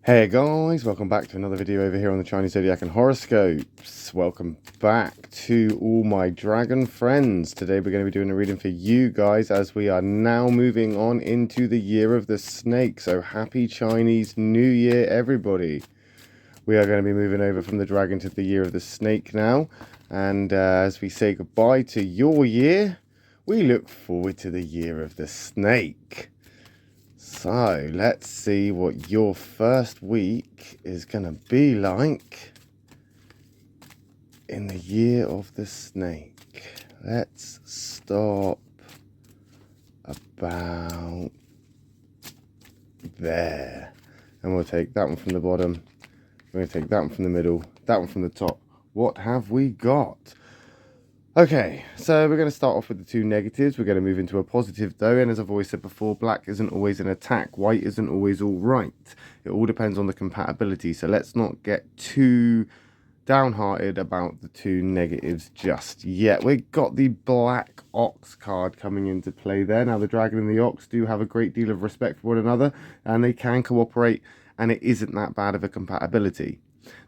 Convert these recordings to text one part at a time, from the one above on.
Hey guys, welcome back to another video over here on the Chinese Zodiac and Horoscopes. Welcome back to all my dragon friends. Today we're going to be doing a reading for you guys as we are now moving on into the year of the snake. So happy Chinese New Year everybody. We are going to be moving over from the dragon to the year of the snake now. And as we say goodbye to your year, we look forward to the year of the snake. So, let's see what your first week is going to be like in the year of the snake. Let's stop about there. And we'll take that one from the bottom. We're going to take that one from the middle, that one from the top. What have we got? Okay, so we're going to start off with the two negatives. We're going to move into a positive though, and as I've always said before, black isn't always an attack. White isn't always all right. It all depends on the compatibility, so let's not get too downhearted about the two negatives just yet. We've got the Black Ox card coming into play there. Now, the dragon and the ox do have a great deal of respect for one another, and they can cooperate, and it isn't that bad of a compatibility.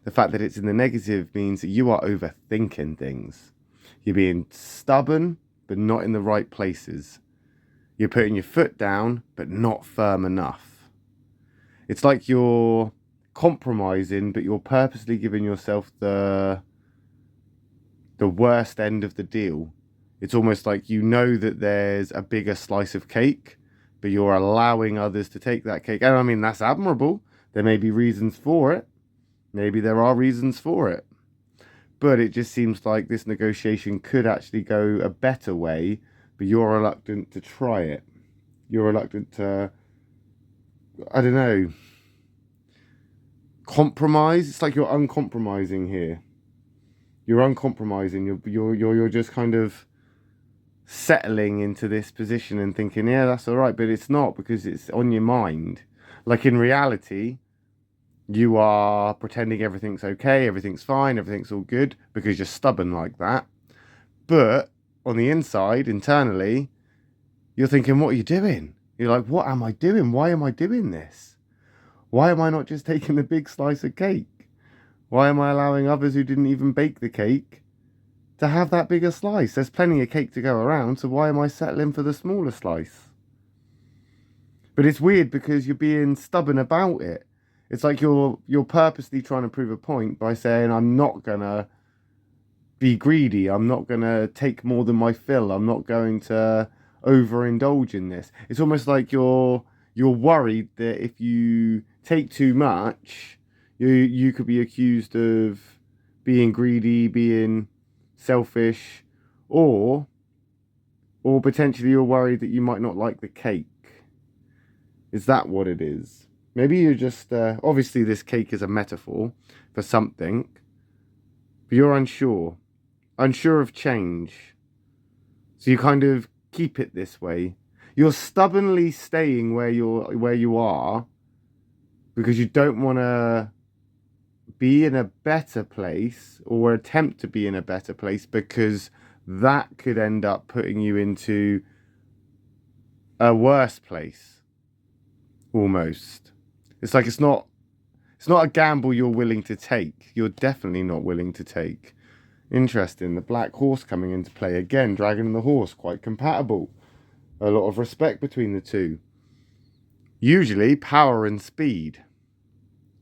The fact that it's in the negative means that you are overthinking things. You're being stubborn, but not in the right places. You're putting your foot down, but not firm enough. It's like you're compromising, but you're purposely giving yourself the worst end of the deal. It's almost like you know that there's a bigger slice of cake, but you're allowing others to take that cake. And I mean, that's admirable. There may be reasons for it. Maybe there are reasons for it. But it just seems like this negotiation could actually go a better way, but you're reluctant to try it. You're reluctant to, I don't know, compromise. It's like you're uncompromising here. You're uncompromising. You're just kind of settling into this position and thinking, yeah, that's all right, but it's not, because it's on your mind. Like in reality, you are pretending everything's okay, everything's fine, everything's all good, because you're stubborn like that. But on the inside, internally, you're thinking, what are you doing? You're like, what am I doing? Why am I doing this? Why am I not just taking the big slice of cake? Why am I allowing others who didn't even bake the cake to have that bigger slice? There's plenty of cake to go around, so why am I settling for the smaller slice? But it's weird because you're being stubborn about it. It's like you're purposely trying to prove a point by saying, I'm not going to be greedy. I'm not going to take more than my fill. I'm not going to overindulge in this. It's almost like you're worried that if you take too much, you could be accused of being greedy, being selfish, or potentially you're worried that you might not like the cake. Is that what it is? Maybe you're just, obviously this cake is a metaphor for something, but you're unsure of change. So you kind of keep it this way. You're stubbornly staying where you are because you don't want to be in a better place or attempt to be in a better place, because that could end up putting you into a worse place, almost. It's like it's not a gamble you're willing to take. You're definitely not willing to take. Interesting. The black horse coming into play again. Dragon and the horse, quite compatible. A lot of respect between the two. Usually power and speed.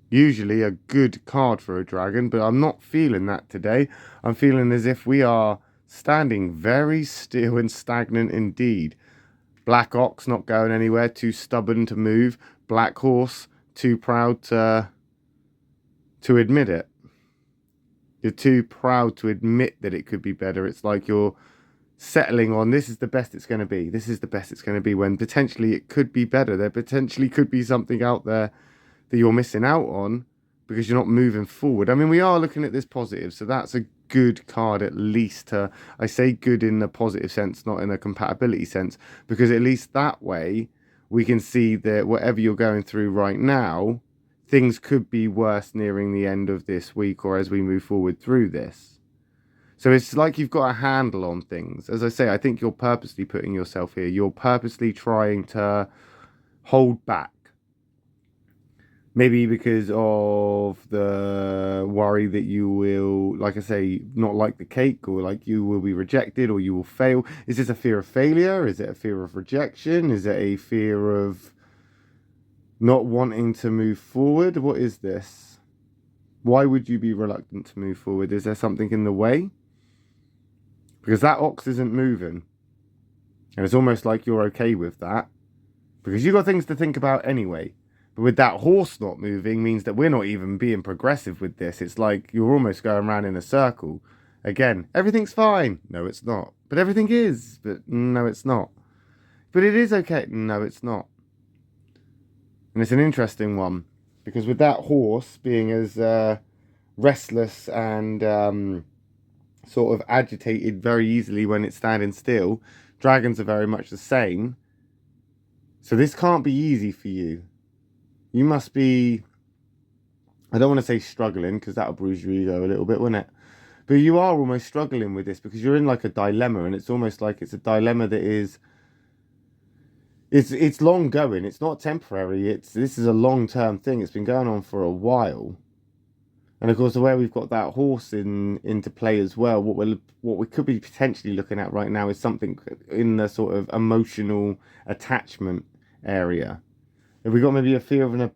Usually a good card for a dragon, but I'm not feeling that today. I'm feeling as if we are standing very still and stagnant indeed. Black ox not going anywhere, too stubborn to move. Black horse too proud to admit it. You're too proud to admit that it could be better. It's like you're settling on, this is the best it's going to be. This is the best it's going to be, when potentially it could be better. There potentially could be something out there that you're missing out on because you're not moving forward. I mean, we are looking at this positive, so that's a good card at least. I say good in a positive sense, not in a compatibility sense, because at least that way we can see that whatever you're going through right now, things could be worse nearing the end of this week or as we move forward through this. So it's like you've got a handle on things. As I say, I think you're purposely putting yourself here. You're purposely trying to hold back. Maybe because of the worry that you will, like I say, not like the cake, or like you will be rejected, or you will fail. Is this a fear of failure? Is it a fear of rejection? Is it a fear of not wanting to move forward? What is this? Why would you be reluctant to move forward? Is there something in the way? Because that ox isn't moving. And it's almost like you're okay with that, because you've got things to think about anyway. But with that horse not moving means that we're not even being progressive with this. It's like you're almost going around in a circle. Again, everything's fine. No, it's not. But everything is. But no, it's not. But it is okay. No, it's not. And it's an interesting one. Because with that horse being as restless and sort of agitated very easily when it's standing still, dragons are very much the same. So this can't be easy for you. You must be, I don't want to say struggling, because that'll bruise your ego a little bit, wouldn't it? But you are almost struggling with this, because you're in like a dilemma, and it's almost like it's a dilemma that is, it's long going. It's not temporary. This is a long-term thing. It's been going on for a while. And of course, the way we've got that horse into play as well, what we could be potentially looking at right now is something in the sort of emotional attachment area. Have we got maybe a fear of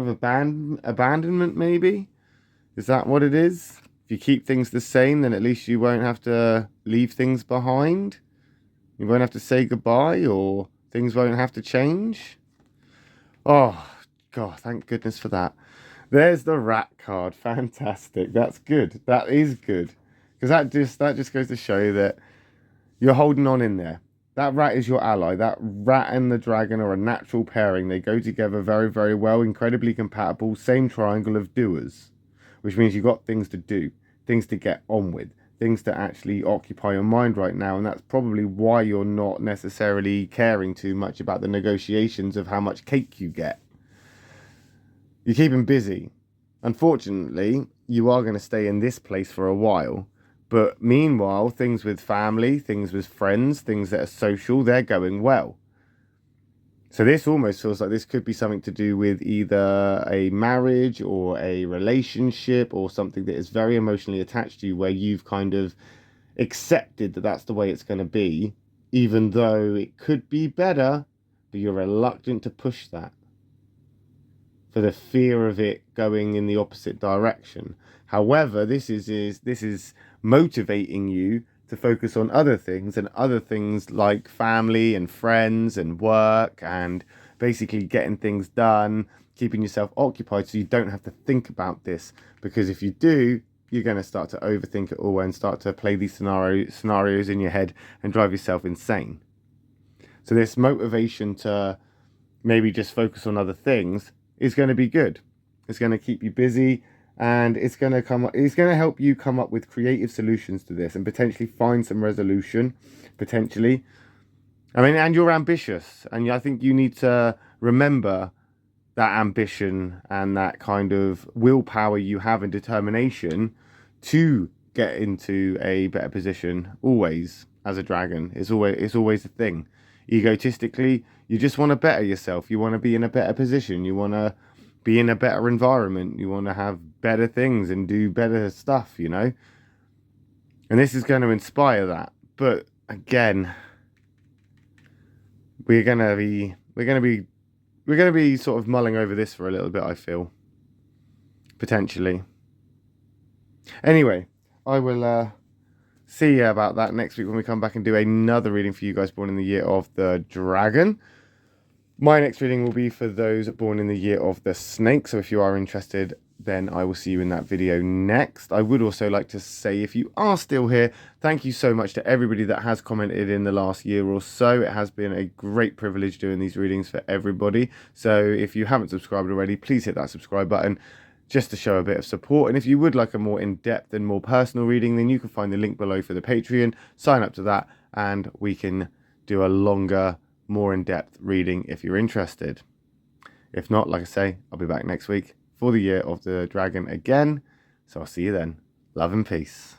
abandonment? Maybe, is that what it is? If you keep things the same, then at least you won't have to leave things behind. You won't have to say goodbye, or things won't have to change. Oh God, thank goodness for that. There's the rat card. Fantastic. That's good. That is good, because that just goes to show that you're holding on in there. That rat is your ally. That rat and the dragon are a natural pairing. They go together very, very well, incredibly compatible. Same triangle of doers, which means you've got things to do, things to get on with, things to actually occupy your mind right now. And that's probably why you're not necessarily caring too much about the negotiations of how much cake you get. You keep them busy. Unfortunately, you are going to stay in this place for a while. But meanwhile, things with family, things with friends, things that are social, they're going well. So this almost feels like this could be something to do with either a marriage or a relationship, or something that is very emotionally attached to you, where you've kind of accepted that that's the way it's going to be, even though it could be better, but you're reluctant to push that for the fear of it going in the opposite direction. However, this is motivating you to focus on other things like family and friends and work, and basically getting things done, keeping yourself occupied, so you don't have to think about this. Because if you do, you're going to start to overthink it all and start to play these scenarios in your head and drive yourself insane. So this motivation to maybe just focus on other things is going to be good. It's going to keep you busy, and it's going to help you come up with creative solutions to this, and potentially find some resolution, potentially. I mean, and you're ambitious, and I think you need to remember that ambition and that kind of willpower you have and determination to get into a better position. Always, as a dragon, it's always a thing. Egotistically, you just want to better yourself. You want to be in a better position. You want to be in a better environment. You want to have better things and do better stuff, you know. And this is going to inspire that. But again, we're going to be sort of mulling over this for a little bit, I feel, potentially. Anyway, I will see you about that next week when we come back and do another reading for you guys born in the year of the dragon. My next reading will be for those born in the year of the snake. So if you are interested, then I will see you in that video next. I would also like to say, if you are still here, thank you so much to everybody that has commented in the last year or so. It has been a great privilege doing these readings for everybody. So if you haven't subscribed already, please hit that subscribe button, just to show a bit of support. And if you would like a more in-depth and more personal reading, then you can find the link below for the Patreon. Sign up to that, and we can do a longer, more in-depth reading if you're interested. If not, like I say, I'll be back next week for the year of the dragon again. So I'll see you then. Love and peace.